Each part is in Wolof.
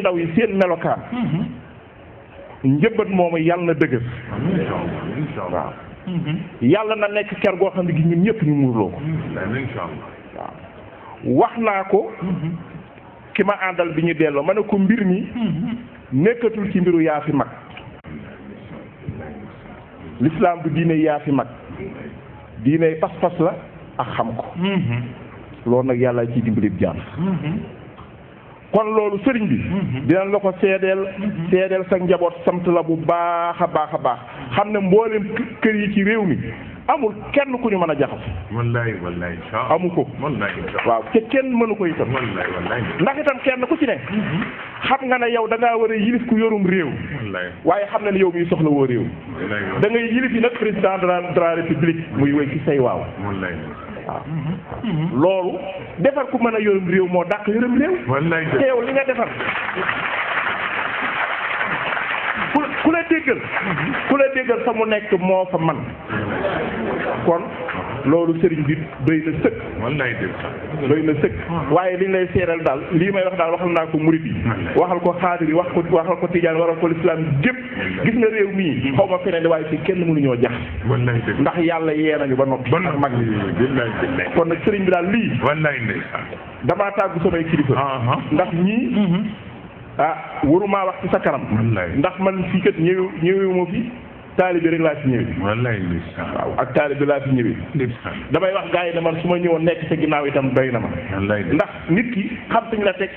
ndaw yi seen melokaan njëbbat moomu yàlla na dëgër waaw yàlla na nekk ker goo xam ne gi ñun ñëpp ñu muurloo ko waaw wax naa ko ki ma àndal bi ñu delloo ma ne ko mbir mi nekkatul ci mbiru yaa fi mag l'islam du diine yaa fi mag diine pas-pas la ak xam ko loolu nag yàlla ciy dimbali jaam kon loolu sëriñ bi dinañ la ko seedeel sa njaboot sant la bu baax a baax a baax xam ne mboolem kër yi ci réew mi amul kenn ku ñu mën a jaxas wallaay wallaay amu ko waaw te kenn mënu ko itam ndax itam kenn ku ci ne xam nga ne yow da ngaa war a yilif ku yorum réew waaye xam na ne yow miy soxla woo réew da ngay yilif yi nag président de la république muy wéy ci say waaw waaw loolu defar ku mën a yorum réew moo dàq yorum réew te yow li nga defar ku la déggal fa mu nekk moo fa man kon loolu sëriñ bi doy na sëkk doy na sëkk waaye liñ lay seeral daal lii may wax daal waxal naa ko murid yi waxal ko xaadir yi waxal ko tijaan waxal ko lislaam gépp gis nga réew mii xaw ma feneen waaye fii kenn mënuñoo jax ndax yàlla yee nañu ba noppi ak mag kon nag sëriñ bi daal lii damaa tàggu samay kilifa ndax ñii waruma wax ci sa kanam ndax man fii kat ñëwee ma fi taalibe rek laa fi ñëwee waaw ak taalibe laa fi ñëwee damay wax gars yi ne man su ma ñëwoon nekk sa ginnaaw itam doy na ma ndax nit ki xam fi ñu la teg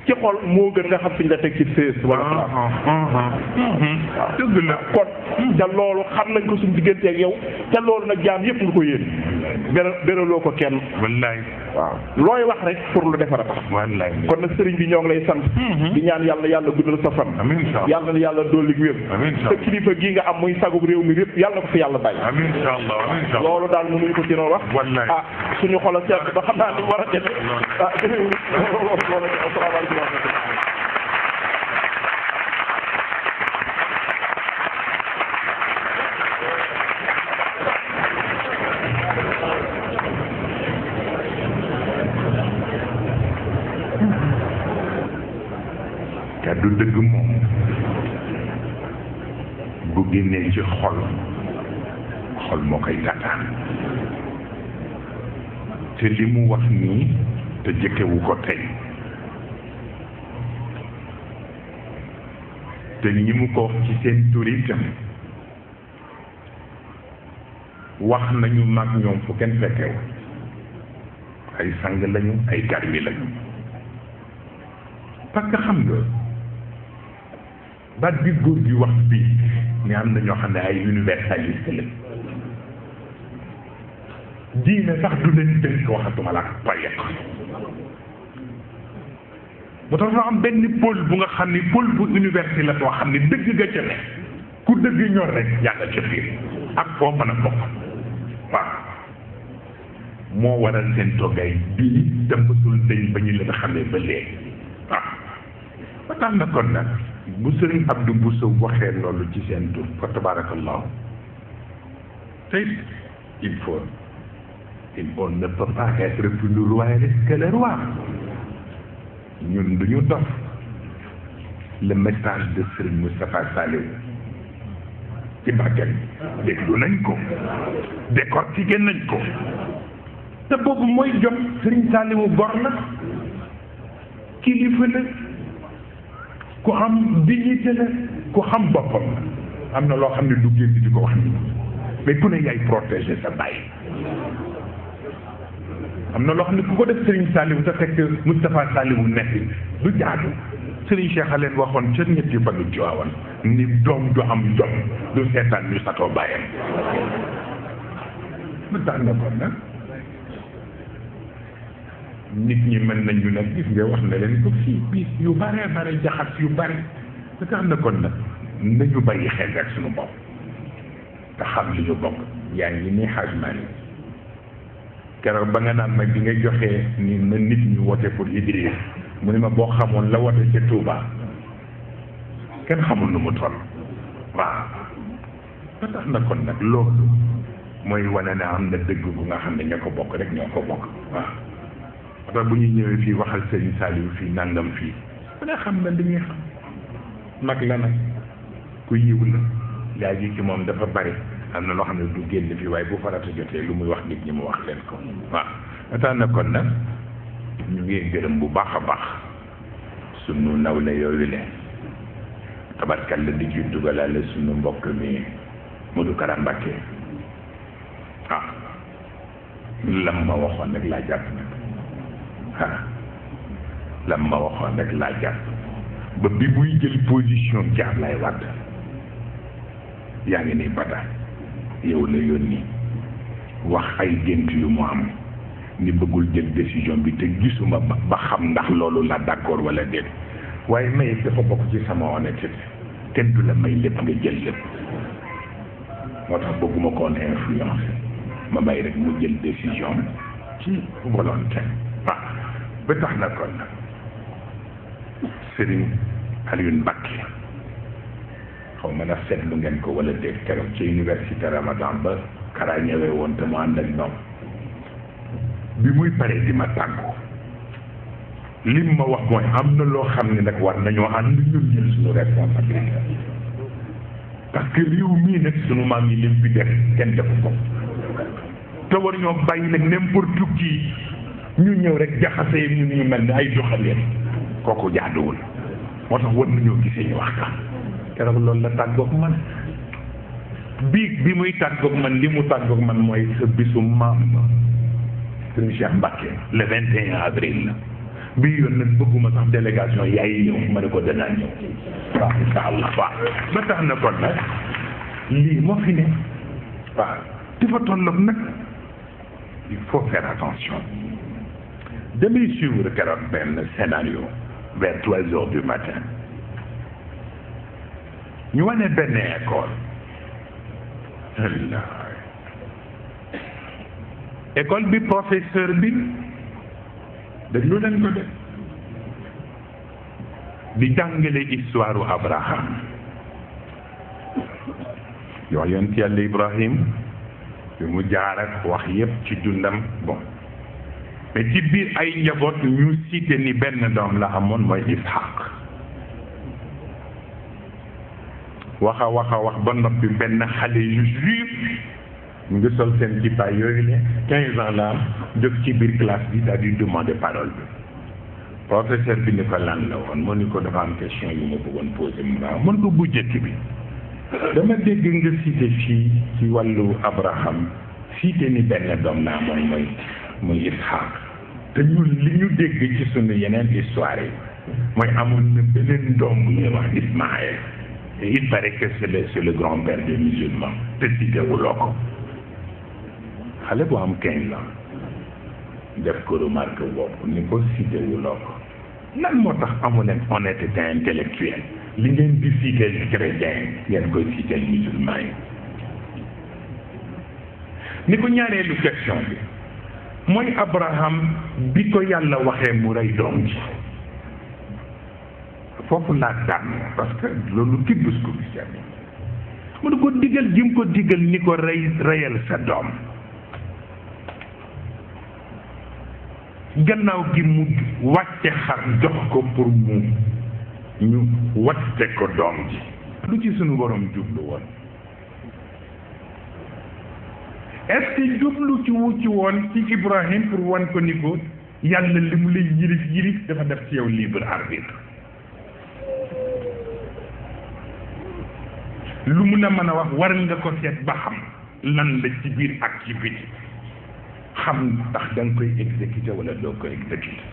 ci xol moo gën nga xam fi ñu la teg ci fees wala dëgg la kon te loolu xam nañ ko suñu diggante ak yow te loolu nag jaam yëpp nga ko yéen beraloo ko kenn waaw looy wax rek pour lu defar a tax kon nag sëriñ bi ñoo ngi lay sant di ñaan yàlla guddal sa fan yàlla na yàlla dolli wér sa kilifa gii nga am muy sagub réew mi yëpp yàlla ko fi yàlla bàyyi loolu daal mënuñu ko dina wax suñu xol a seet ba xam naa ni war a demee asalaamaaleykum kàddu dëgg moom bu génnee ci xol moo koy tàttaan te li mu wax nii te jëkkewu ko tey te ñi mu ko wax ci seen tur itam wax nañu mag ñoom fu kenn fekkewu ay sang lañu ay garmi lañu parce que xam nga baat bi góor gi wax bii ni am na ñoo xam ne ay universaliste la diine sax du leen dënk waxatuma la ak payeek moo tax dafa am benn pôle bu nga xam ni pôle bu universel la boo xam ni dëgg nga ca ne ku dëgg ñor rek yàlla ca biir ak foo mën a bokk waaw moo waral seen toggaay bii te mësul dañ ba ñu leen xamee ba léegi waaw ba tax na kon nag bu sëriñ Abdou Bousso waxee loolu ci seen tur fa tabarakallahu tey on ne peut pas être plus royaliste que le roi ñun duñu dof le message de Serigne Moustapha Saliou ci màggal déglu nañ ko décortiqué nañ ko te boobu mooy jot Serigne Saliou bor na kilifa la ku am dignité la ku xam boppam la am na loo xam ne du génn di ko wax ni mais ku ne yaay protéger sa bàyyi am na loo xam ne ku ko def Serigne Saliou te fekk Moustapha Saliou nekk du jaadu Serigne Cheikh a leen waxoon ca ñetti fanu Tiwaawan ni doom du am jom du seetaan ñu satoo bàyyam lu tax na kon nag nit ñi mën nañu nag gis nga wax na leen ko fii bis yu bare bare jaxas yu bare lu tax na kon nag nañu bàyyi xel rek suñu bopp te xam li ñu bokk yaa ngi nii xaajmaa ni keroog ba nga naan ma bi nga joxee ni na nit ñi wote pour Idriss mu ne ma boo xamoon la wote ca Touba kenn xamul nu mu toll waaw ba tax na kon nag loolu mooy wane ne am na dëgg bu nga xam ne ñoo ko bokk rek ñoo ko bokk waaw parce que bu ñuy ñëwee fii waxal Serigne Saliou fii nangam fii ku ne xam na li ñuy xam mag la nag ku yiw la yaa ji ci moom dafa bari am na loo xam ne du génn fi waaye bu farata jotee lu muy wax nit ñi mu wax leen ko waaw tax na kon nag ñu ngi gërëm bu baax a baax sunu nawle yooyu leen tabarkal la di ci dugalaale sunu mbokk mi Modou Kara Mbacké lam ma waxoon rek laa jàpp nag lam ma waxoon rek laa jàpp ba bi muy jël position ci Ablaye Wade yaa ngi nii bata yow la yónni wax ay gént yu mu am ni bëggul jël décision bi te gisuma ba xam ndax loolu la d'accord wala déet waaye may dafa bokk ci sama honnêteté kenn du la may lépp nga jël lépp moo tax bëgguma koon influence ma may rek mu jël décision ci volonté ba tax na kon Serigne Alioune Mbacké xaw ma na seetlu ngeen ko wala déet keroog ci université Ramadan ba Kara ñëwee woon te mu ànd ak ñoom bi muy paree di ma tàggu lim ma wax mooy am na loo xam ne nag war nañoo ànd ñun jël suñu responsabilité parce que réew mii nag sunu maam yi lim fi def kenn defu ko te war ñoo bàyyi nag n'importe qui ñu ñëw rek jaxase yi ñu mel ni ay doxaleen kooku jaaduwul moo tax war nañoo gisee ñu waxtaan keroog loolu la tàggoog man bi muy tàggoog man li mu tàggoog man mooy sa bisu maam Serigne Cheikh Mbacké le 21 avril la bii yoon nag bëgguma sax délégation yaay ñëw ma ne ko danaa ñëw waaw insha allah waaw ba tax na kon nag lii moo fi ne waaw dafa tolloog nag il faut faire attention damay suivre keroog benn scénario vers 3 heures du matin ñu wane benn école école bi professeur bi déglu leen ko def di jàngale histoire u Abraham yoo yonent yàlla Ibrahim bi mu jaar ak wax yépp ci dundam bon mais ci biir ay njaboot ñu cité ni benn doom la amoon mooy Ishaq wax ba noppi benn xale yu juif ñu ngi sol seen kippaay yooyu ne 15 ans la am jóg ci biir classe bi daal di demander parole bi professeur bi ni ko lan la woon mu ni ko dafa am question yu ma bëggoon posé mu waaw mën ko bu jëkk bi dama dégg nga cité fii ci wàllu Abraham cité ni benn doom la amoon mooy Ishaq te ñun li ñu dégg ci sunu yeneen histoire yi mooy amoon na beneen doom bu ñuy wax Ismaël et il paraît que c'est le grand-père des musulmans te cité wuloo ko xale bu am 15 ans def ko remarque boobu ni ko cité wuloo ko lan moo tax amu leen honnêteté intellectuelle li ngeen di cité chrétien ngeen koy cité musulman yi ni ko ñaareelu question bi mooy Abraham bi ko yàlla waxee mu rey doom ji foofu laa tànn parce que loolu tibbus ko bi seet mu ne ko digal ji mu ko digal ni ko reyal sa doom gannaaw gi mu wàcce xar jox ko pour ñu watte ko doom ji lu ci sunu borom jublu woon est-ce que jublu ci wu ci woon ci Ibrahim pour wan ko ni ko yàlla li mu lay yirif dafa def ci yow libre arbitre lu mu la mën a wax war nga ko seet ba xam lan la ci biir ak ci biti xam ndax da nga koy exécuter wala doo ko exécuter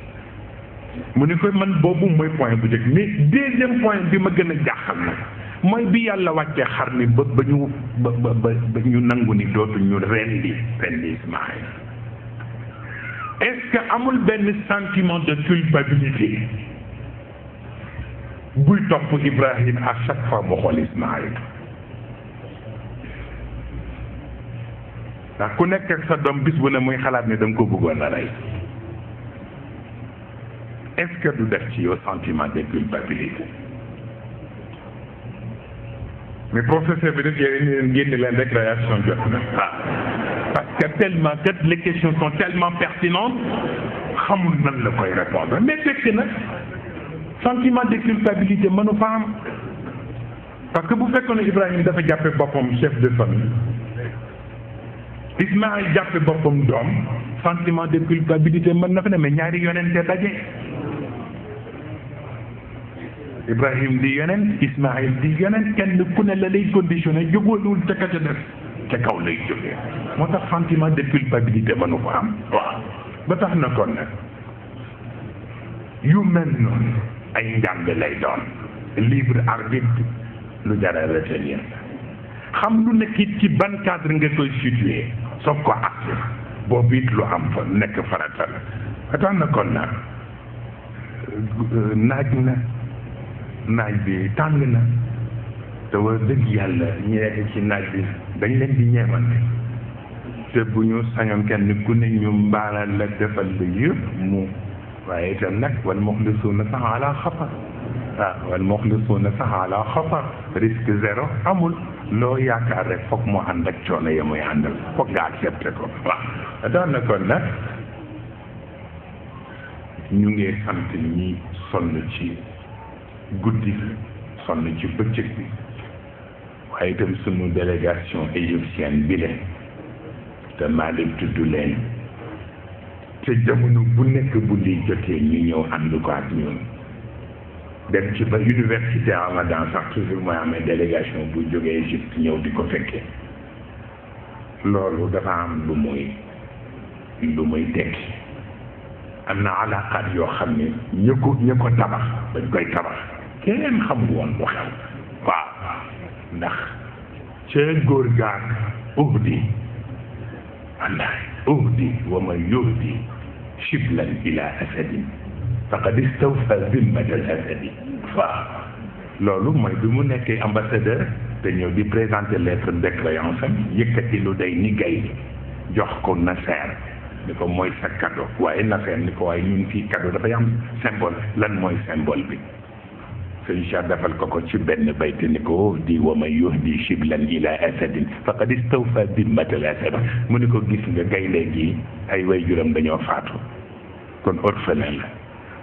mu ni koy man boobu mooy point bu njëkk mais deuxième point bi ma gën a jaaxal nag mooy bi yàlla wàccee xar mi ba ñu nangu ni dootu ñu rendi Ismaël est-ce que amul benn sentiment de culpabilité buy topp Ibrahim à chaque fois mu xool Ismaël ndax ku nekk ak sa doom bis bu ne muy xalaat ne da nga ko bëggoon a rey est-ce que du def ci yow sentiment de culpabilité mais professeur bi def yéen génne leen rek réaction jot na parce que tellement que les questions sont tellement pertinentes xamul nan la koy répondre mais fekk nag sentiment de culpabilité mënu fa am parce que bu fekkoon ne Ibrahima dafa jàppe boppam chef de famille Ismaïl jàppe boppam doom sentiment de culpabilité mën na fa ne mais ñaari yonente daje Ibrahim di yonent Ismaïl di yonent kenn ku ne la lay conditionné jógoolul ca ka ca def ca kaw lay jógee moo tax sentiment de culpabilité mënu ko am waaw ba tax na kon nag yu mel noonu ay njàng lay doon libre arbitre lu jara retenir xam lu nekk it ci ban cadre nga koy situé soog ko acte boobu it lu am fa nekk farata la ba tax na kon nag naaj bi tàng na te war dëgg yàlla ñi nekk ci naaj bi dañ leen di ñeewante te bu ñu sañoon kenn ku ne ñu mbaalal la defal la yëpp mu waaye itam nag wal muxlisuuna sax ala xatar waaw wal muxlisuuna sax ala xatar risque zéro amul loo yaakaar rek foog mu ànd ak coono ya muy àndal foog nga accepté ko waaw daan na kon nag ñu ngi sant ñi sonn ci guddi sonn ci bëccëg bi waaye itam sunu délégation égyptienne bi leen te maa leen tudd leen te jamono bu nekk bu lii jotee ñu ñëw ànd ko ak ñun dem ci ba université Ramadan sax toujours mooy amee délégation bu jógee Égypte ñëw di ko fekkee loolu dafa am lu muy tekki am na alaqaat yoo xam ne ñu ko tabax bañ koy tabax kenn xamul woon lu xew waaw ndax ca góor gaag uhdi wallahi uhdi wa man yuhdi shiblan ila asadin faqad istawfa zimmata al asadi waaw loolu mooy bi mu nekkee ambassadeur te ñëw di présenter lettre de créance am yëkkati lu day ni gay jox ko Nasser ni ko mooy sa cadeau waaye Nasser ni ko waaye ñun fii cadeau dafay am symbole lan mooy symbole bi sëñ Cheikh defal ko ci benn bayte ni ko di wa man yuhdi shiblan ila asadin faqad istawfa dimmat al asad mu ni ko gis nga gaynde gi ay way juram dañoo faatu kon orphelin la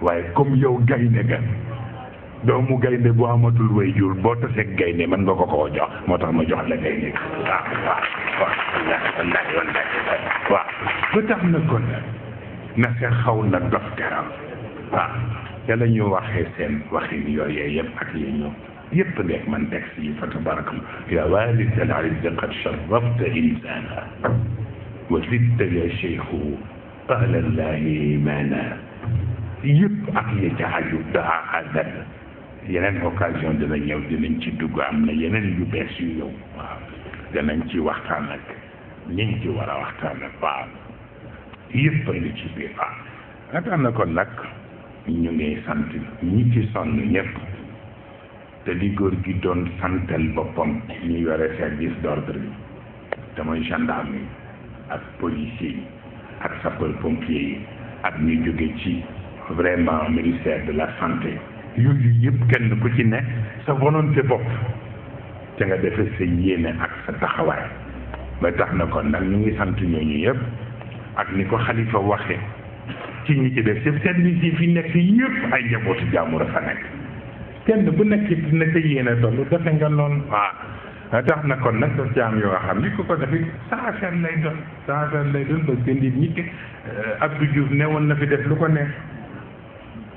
waaye comme yow gaynde ga doomu gaynde bu amatul way jur boo taseeg gaynde mën nga ko koo jox moo tax ma jox la gaynde waaw ba tax na kon na seen xaw na dof teram waaw yàlla ñu waxee seen waxin yooyee yëpp ak yi ñu yëpp ngeeg man texte yi fa tabarakam ya walid al izz qad sharrafta insana wa zidta ya cheikhu ahlallahi mana yëpp ak yi ca aju daa àggat yeneen occasion dina ñëw dinañ ci dugg am na yeneen yu bees yu ñëw waaw danañ ci waxtaan ak ñiñ ci war a waxtaan ak waaw yëpp a ngi ci biir waaw nga tax na kon nag ñu ngi sant ñi ci sonn ñëpp te li góor gi doon santal boppam ñu yore service d'ordre bi te mooy gendarme yi ak policier yi ak sapeur pompier yi ak ñu jóge ci vraiment ministère de la santé yooyu yëpp kenn ku ci ne sa volonté bopp te nga defee sa yéene ak sa taxawaay ba tax na kon nag ñu ngi sant ñooñu yëpp ak ni ko xalifa waxee ci ñi ci def chef service yi fi nekk yëpp ay njabootu jàmbur fa nekk kenn bu nekk na sa yéene toll defe nga noonu waaw tax na kon nag daf ci am yoo xam ni ku ko defit sa affaire lay doon parce que nit ñi Abdou Diouf ne woon na fi def lu ko neex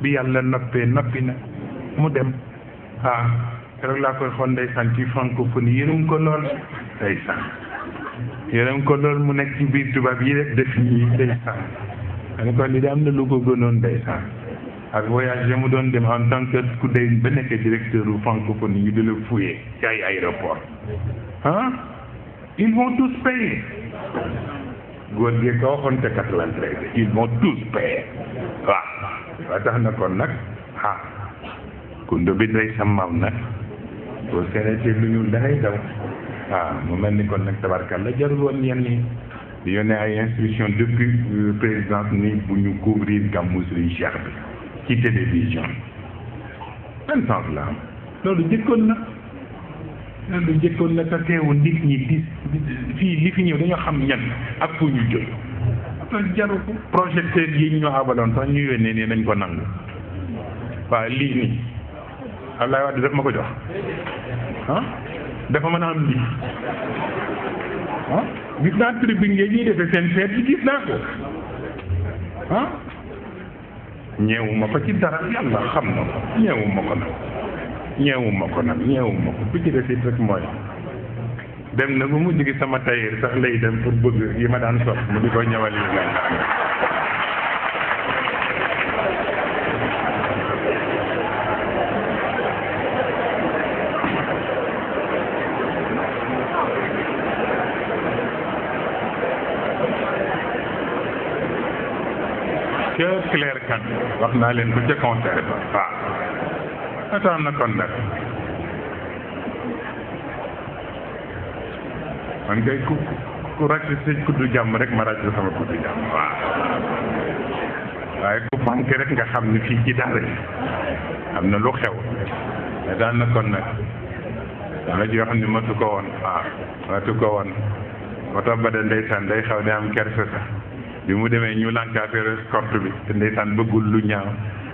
bi yàlla noppee noppi na mu dem waaw keroog laa koy xool ndeysaan ci francophonie yërëm ko lool ndeysaan yërëm ko lool mu nekk ci biir tubaab yi rek def ñii ndeysaan xane ko li de am na lu ko gënoon ndeysaan ak voyage mu doon dem en tant que ku day ba nekk directeur u francophonie ñu di la fouiller ci ay aéroport ils vont tous payer góor gi ko waxoon te 93 ils vont tous payer waaw tax na kon nag kundo bi day sa maam nag boo seetee lu ñu dangay daw mu mel ni kon nag tabarkalla jarul woon yenn yi di yónnee ay instruction depuis présidence ni bu ñu couvrir gàmmu Serigne Cheikh bi ci télévision ban sens la am loolu jëkkoon na te teewul nit ñi di fii li fi ñëw dañoo xam ñan ak fu ñu jóg te jaru ko projecteur yi ñu abaloon sax ñu yónnee nii nañ ko nangu waaw lii nii Abdoulaye Wade daf ma ko jox ah dafa mën a am lii ah gis naa tribune yi ñuy defee seen feet yi gis naa ko ah ñeewuma ko ci dara yàlla xam na ko ñeewuma ko nag ñeewuma ko bu ci def it rek mooy dem na bu mujj gi sama tailleur sax lay dem pour bëgg yi ma daan sol mu di ko ñëwal yi nga clair kan wax naa leen ko ca concert ba waaw atax na kon nag man ngay ku ràcc sa kuddu jàmm rek ma ràcc sama kuddu jàmm waaw waaye ku manqué rek nga xam ne fii ci daara ji am na lu xew mais daan na kon nag dana joo xam ne matu ko woon moo tax ba de ndeysaan day xaw ne am kersa sax bi mu demee ñu lànkaafeere escorte bi te ndeysaan bëggul lu ñaaw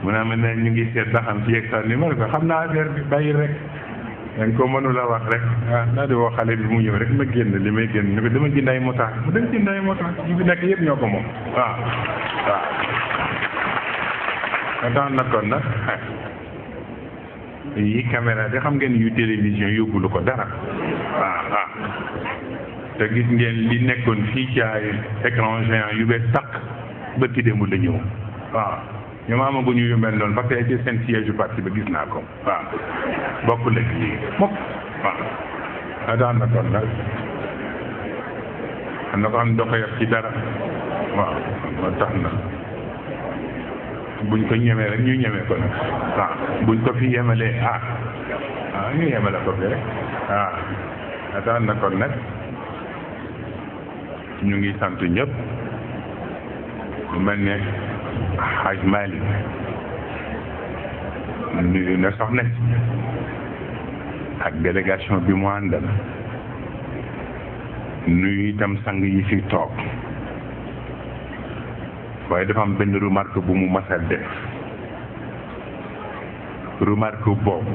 mu ne ma ne ñu ngi seet ba xam fi yegg sax ni ma ne ko xam naa affaire bi bàyyi rek dañ ko mënula wax rek naa di woo xale bi mu ñëw rek ma génn li may génn ni ko dama jënd ay motaar mu dem jënd ay motaar ñu fi nekk yëpp ñoo ko moom waaw tax na kon nag yi caméra de xam ngeen yu télévision yóbbulu ko dara waaw te gis ngeen li nekkoon fii ci ay écran géant yu bees tàq bërki démb la ñëw waaw ñoom amaguñu yu mel noonu parce que ci seen siège yu parti ba gis naa ko waaw bokk la lii mokk waaw daan na kon nag xam na ko xam doo ko yab ci dara waaw moo tax na buñ ko ñemee rek ñu ñemee ko nag waaw buñ ko fi yemalee ñu yemale ko fi rek waaw daan na kon nag ñu ngi sant ñëpp mu mel ne Haj Malick nuyu na soxna si ak délégation bi mu àndal nuyu itam sang yi fi toog waaye dafa am benn remarque bu mu mas a def remarque boobu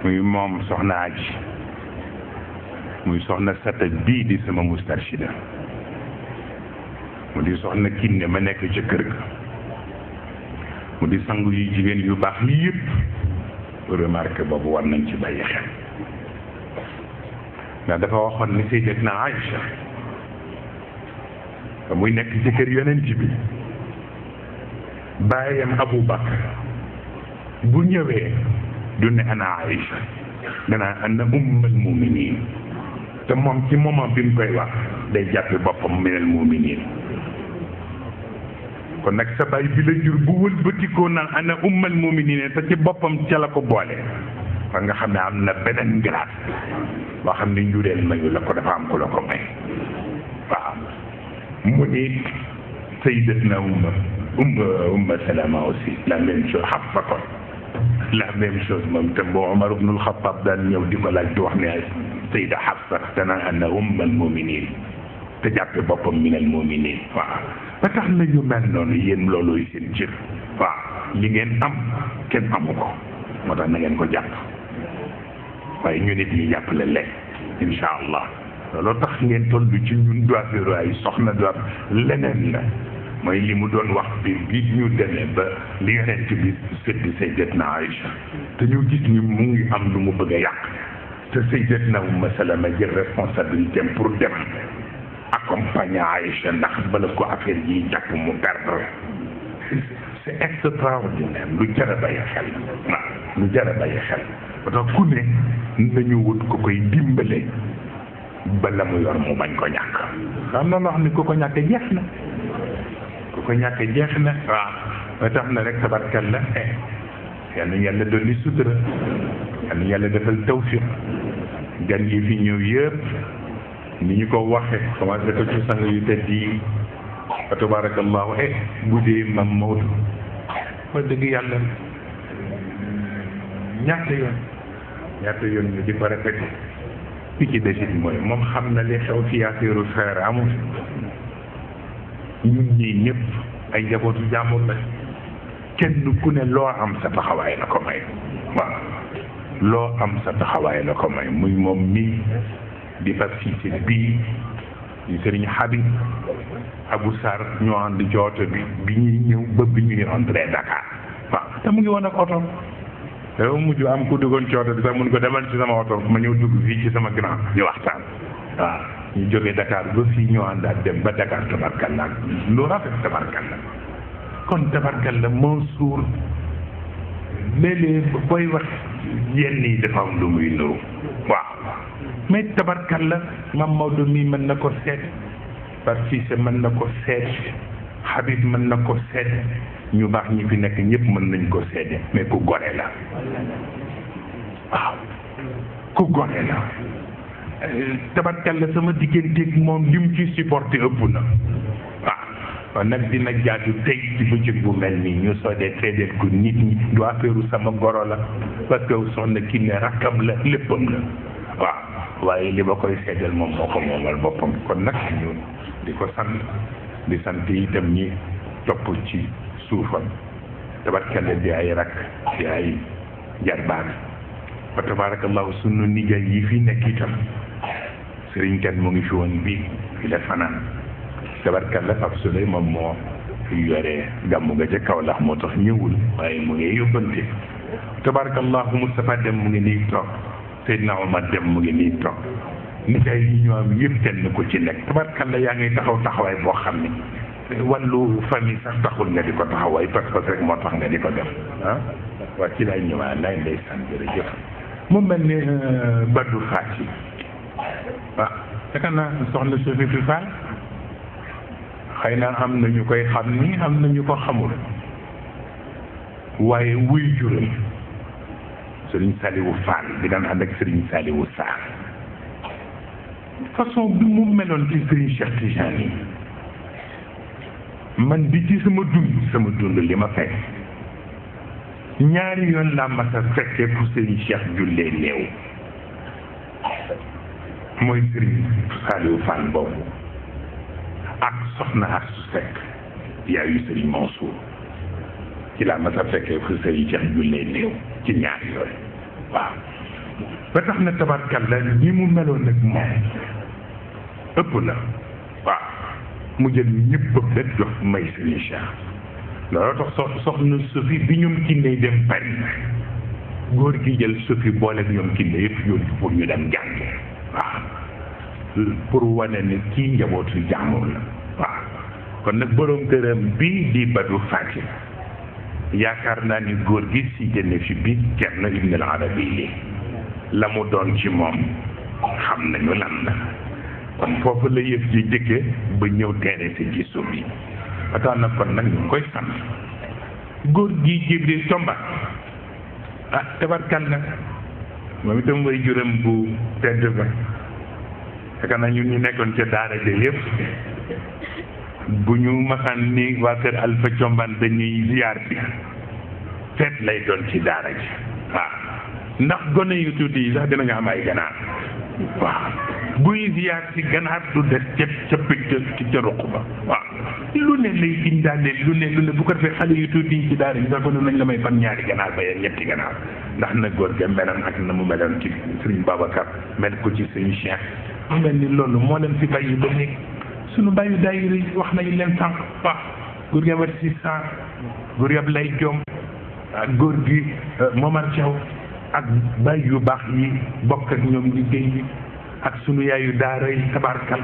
muy moom soxna Aji muy soxna Sata bii di sama mustarshida mu di soxna Kinne ma nekk ca kër ga mu di sangu yu jigéen yu baax yi yëpp remarque boobu war nañ ci bàyyi xel ndax dafa waxoon ni Sayyidatna Aïcha te muy nekk ci kër yonent bi bàyyam Abu Bakar bu ñëwee du ne ana Aïcha danaa ana ummul muminin te moom ci moment bi mu koy wax day jàppe boppam minal muminin kon nag sa baay bi la jur bu wëlbatikoo naan ana ummal muminin te ci boppam ca la ko boole kon nga xam ne am na beneen grade boo xam ne njureel mayu la ko dafa am ku la ko may waaw mu ni sayyidatna umma salama aussi la même chose Hafsa kon la même chose moom te boo Omar ibnul Xattaab daan ñëw di ko laaj di wax ne Sayida Hafsa danaa ana ummal muminin te jàppe boppam minal muminin waaw ba tax na yu mel noonu yéen loolooy seen cër waaw li ngeen am kenn amu ko moo tax na ngeen ko jàpp waaye ñu nit ñu jàppale leen incha allah looloo tax ngeen toll ci ñun doiture ay soxna doit leneen la mooy li mu doon wax bi ñu demee ba li yonent bi sëddi Sayyidatna Aïcha te ñu gis ni mu ngi am lu mu bëgg a yàq te Sayyidatna Ummu Salama jël responsabilité pour dem accompagner Aïcha ndax bala ko affaire yi jàpp mu perdre c'est extraordinaire lu jar a bàyyi xel waaw lu jar a bàyyi xel ba tax ku ne nañu wut ko koy dimbale ba la mu yor mu bañ ko ñàkk xam na loo xam ne ku ko ñàkk jeex na ku ko ñàkk jeex na waaw ba tax na rek tabarkal la yal na yàlla dolli sutura yal na yàlla defal tawfiq gan yi fi ñëw yëpp ni ñu ko waxe commencé ko ci sang yu tedd yi fa tabarakallahu bu dee mam Maodo wax dëgg yàlla ñaata yoon ñu di ko répété fi ci desit mooy moom xam na li xew fi affaire frère amul ñun ñii ñëpp ay njabootu jàmbur la kenn ku ne loo am sa taxawaay la ko may waaw loo am sa taxawaay la ko may muy moom mii di fas fiise bii di sëriñ Habib Abou Sarr ñoo ànd jooto bi ñuy ñëw ba bi ñuy rentré Dakar waaw te mu ngi woon ak oto dafa mujj am ku duggoon ci oto bi sax mun ko demal ci sama oto ma ñëw dugg fii ci sama grand ñu waxtaan waaw ñu jógee Dakar ba fii ñoo ànd ak dem ba Dakar tabarkalla lu rafet tabarkalla kon tabarkalla Mansour léeg-léeg booy wax yenn yi dafa am lu muy nuru waaw mais tabarkalla Mam Maodo mii mën na ko seet par Cissé mën na ko seet Habib mën na ko seet ñu baax ñi fi nekk ñëpp mën nañ ko seede mais ku gore la waaw ku gore la tabarkalla sama digganteeg moom lim ci supporté ëpp na waaw nag dina jaatu tey ci bëccëg bu mel nii ñu soodee seedeel ko nit ñi du affaire sama goro la parce que soxna kii ne rakkam la léppam la waaw waaye li ma koy seedeel moom moo ko moomal boppam kon nag ñu di ko sant di sant itam ñi topp ci suufam tabarkalla di ay rakk di ay jarbaat fa tabarakallahu sunu nijaay yi fi nekk itam sëriñ Kan mu ngi fi woon bii fi la fanaan tabarkalla Pape Souley moom moo yore gàmmu ga ca kaw ndax moo tax ñëwul waaye mu ngi yóbbante tabarakallahu Moustapha Dem mu ngi nii toog Seydina Omar Dem mu ngi nii toog nijaay yi ñu am yëpp kenn ko ci nekk tabarkalla yaa ngi taxaw taxawaay boo xam ne wàllu famille sax taxul nga di ko taxawaay parce que rek moo tax nga di ko def ah waa ci lay ñëwaat lay ndeysaan jërëjëf mu mel ni Badou Faty waaw yaakaar naa soxna Sophie Fi Fall xëy na am na ñu koy xam ni am na ñu ko xamul waaye wuy juram Serigne Saliou Fall bi daan ànd ak Serigne Saliou Sarr façon bi mu meloon ci Serigne Cheikh Tijani yi man bi ci sama dund li ma fekk ñaari yoon laa mas a fekkee fu Serigne Cheikh jullee néew mooy Serigne Saliou Fall boobu ak soxna Astou Seck yaayu Serigne Mansour ci laa mas a fekkee fu Serigne Cheikh jullee néew ci ñaari yoon waaw ba tax na tabarkalla ñi mu meloon nag moom ëpp na waaw mu jël ñëpp rek jox may Serigne Cheikh looloo tax soxna Sophie bi ñoom Kiné dem Paris góor gi jël Sophie boole ak ñoom Kiné yëpp yóbbu pour ñu dem jàng waaw pour wane ne kii njabootu jàmbur la waaw kon nag borom këram bii di Badou Faty yaakaar naa ni góor gi si génne fi bi Thierno Ibn Al Arabi lii la mu doon ci moom xam nañu lan la kon foofu la yëf ji jëkke ba ñëw teere si ci suuf bi ba tax na kon nag ñu koy sant góor gi Jibril Tomba ah tabarkal na moom itam way juram bu tedd ba yaakaar naa ñun ñu nekkoon ca daara ja yëpp bu ñu masaan ni waa kër Alpha Combaan dañuy ziyaar bi feet lay doon ci daara ji waaw ndax gone yu tuuti yi sax dinañu am ay ganaar waaw buy ziyaar ci ganaar du des ca picc ca ruq ba waaw lu ne lay indaale lu ne bu ko defee xale yu tuuti yi ci daara ji sax ko nañ la may fan ñaari ganaar ba yeen ñetti ganaar ndax na góor ga meloon ak na mu meloon ci Sëriñ Babacar mel ko ci Sëriñ Cheikh mu mel ni loolu moo leen fi bàyyi ba léegi suñu bàyyi daayira yi wax nañu leen sànq waaw góor gi Amar Si Sarr góor gi Ablaye Diom ak góor gi Momar Thiaw ak bàyyi yu baax yi bokk ak ñoom liggéey bi ak sunu yaayu daara yi tabarkal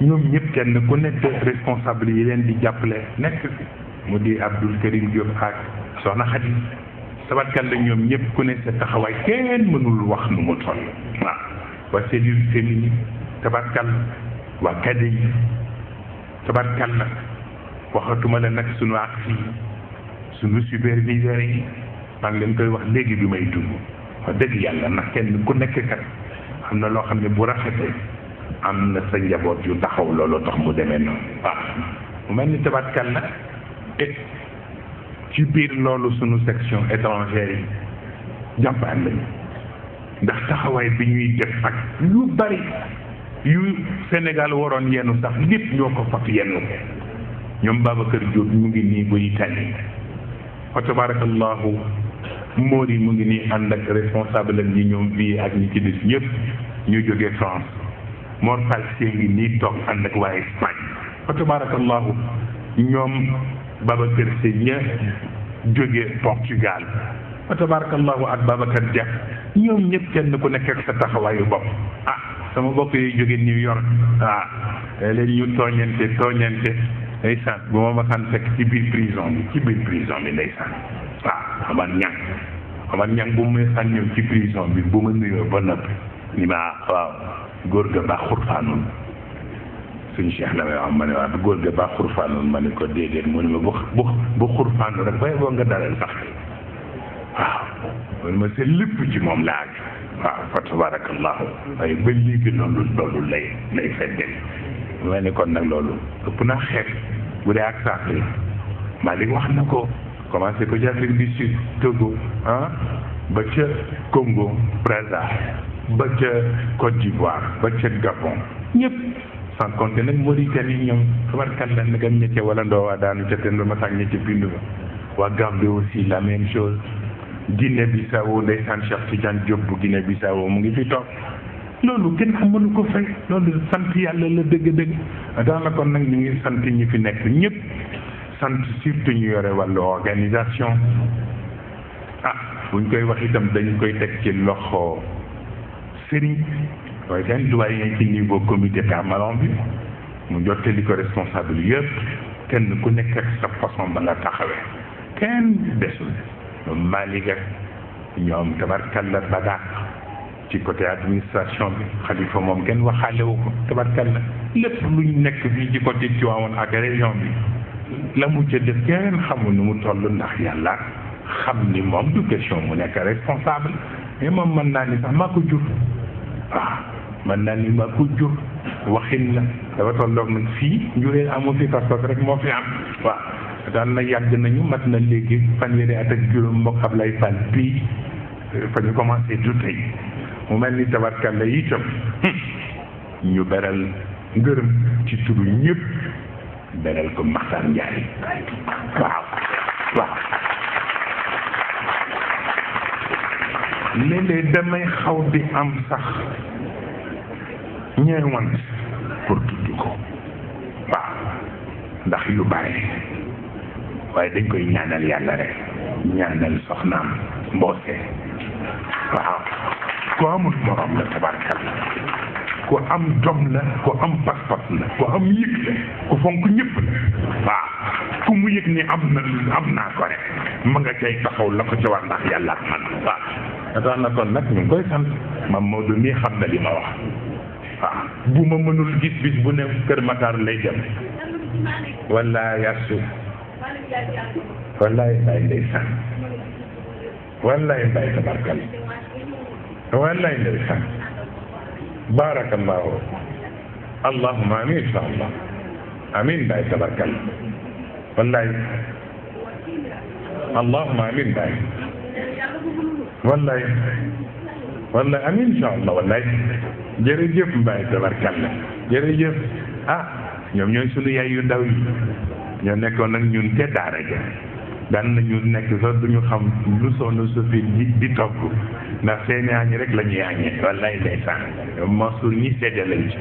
ñoom ñëpp kenn ku nekk responsable yi leen di jàppale nekk fi mu di Abdoul Karim Diop ak Soxna Khady tabarkal la ñoom ñëpp ku ne sa taxawaay kenn mënul wax nu mu toll waaw waa cellule féminine tabarkal waa kade yi tabarkal la waxatuma la nag sunu ak fii sunu superviseurs yi maa ngi leen koy wax léegi bi may dugg wax dëgg yàlla ndax kenn ku nekk kat am na loo xam ne bu rafetee am na sa njaboot yu taxaw loolu tax mu demee noonu waaw mu mel ni tabarkal la et ci biir loolu sunu section étrangère yi jàmpaan lañu ndax taxawaay bi ñuy def ak yu bari yu Sénégal waroon yennu sax lépp ñoo ko faf yennu ko ñoom Babacar Diop ñu ngi nii ba Italie fa tabarakallahu Mori mu ngi nii ànd ak responsable am ñi ñoom fii ak ñi ci des ñëpp ñu jógee France Mor Fall Sy ngi nii toog ànd ak waa Espagne fa tabarakallahu ñoom Babacar Sy ña jógee Portugal fa tabarakallahu ak Babacar Dia ñoom ñëpp kenn ku nekk ak sa taxawaayu bopp ah sama bopp yi jóge New York léegi ñu tooñante ndeysaan bu ma masaan fekk ci biir prison bi ndeysaan Omar Ñang bu ma masaan ñëw ci prison bi bu ma nuyoo ba noppi ni ma waaw góor ga baax xurfaanul suñu cheikh la may wax ma ne waaw góor ga baax xurfaanul ma ne ko déedéet mu ne ma bu xurfaanul rek bay boo nga dalal sax waaw man ma seen lépp ci moom laa aju waaw fa tabarakallahu waaye ba léegi loolu lay feddel ma ne kon nag loolu ëpp naa xeet bu dee ak saafara Malick wax na ko commencé ko ci Afrique du Sud Togo ba ca Congo Brazza ba ca Côte d'Ivoire ba ca Gabon ñëpp sans compter nag Mauritanie ñoom tabarkalla nagam ña ca wala ndoo waa daanu ca ten ba ma sax ña ca bindu ba waa Gambie aussi la même chose Guinée Bissau ndeysaan Cheikh Tidiane Diop bu Guinée Bissau mu ngi fi toog loolu kenn xamanu ko fay loolu sant yàlla la dëgg-dëgg daanaka kon nag ñu ngi sant ñi fi nekk ñëpp sant surtout ñu yore wàllu organisation buñ koy wax itam dañ koy teg ci loxo sëriñ waaye seen doyen ci niveau comité permanent bi mu jottali ko responsable yëpp kenn ku nekk ak sa façon ba nga taxawee kenn desul ñoom Malick ak ñoom tabarkalla Bada ci côté administration bi Khalifa moom kenn waxaale wu ko tabarkalla lépp luñ nekk fii ci côté Tivaouane ak région bi la mu ca def kenn xamul nu mu toll ndax yàlla xam ni moom du question mu nekk responsable mais moom mën naa ni sax maa ko jur mën naa ni maa ko jur waxin la dafa tolloog nag fii njuree amu fi parce rek moo fi am daan na yàgg nañu mat na léegi fanweeri at ak juróom mbokk Ablaye Fall bii fa ñu commencé du tey mu mel ni tabarkalla itam ñu beral ngërëm ci turu ñëpp beral ko Maxtar Njaay waaw léeg-léeg damay xaw di am sax ñeewant pour tudd ko ndax yu bare waaye dañ koy ñaanal yàlla rek ñaanal soxnaam mboose ku amul morom la tabarkalla ku am jom la ku am pas-pas la ku am yëg la ku fonk ñëpp la ku mu yëg ni am naa ko rek ma nga cay taxaw la ko ci war ndax yàlla ak man tax na kon nag ñu ngi koy sant mam Maodo mii xam na li ma wax bu ma mënul gis bis bu ne Kër Matar lay dem wala yarsu wallaay mbay ndeysaan wallaay mbay tabarkal wallaay ndeysaan barakallahu allahumma amin insha allah amin mbay tabarkal wallaay allahumma amin mbay wallaay amin insha allah wallaay jërëjëf mbay tabarkal jërëjëf ñoom ñooy sunu yaay yu ndaw yi ñoo nekkoon ak ñun te daara ja daan nañu nekk sax duñu xam lu soxna Sophie di togg ndax seeni añ rek la ñuy añee wallaay ndeysaan Mansour ñi sedda lañ ci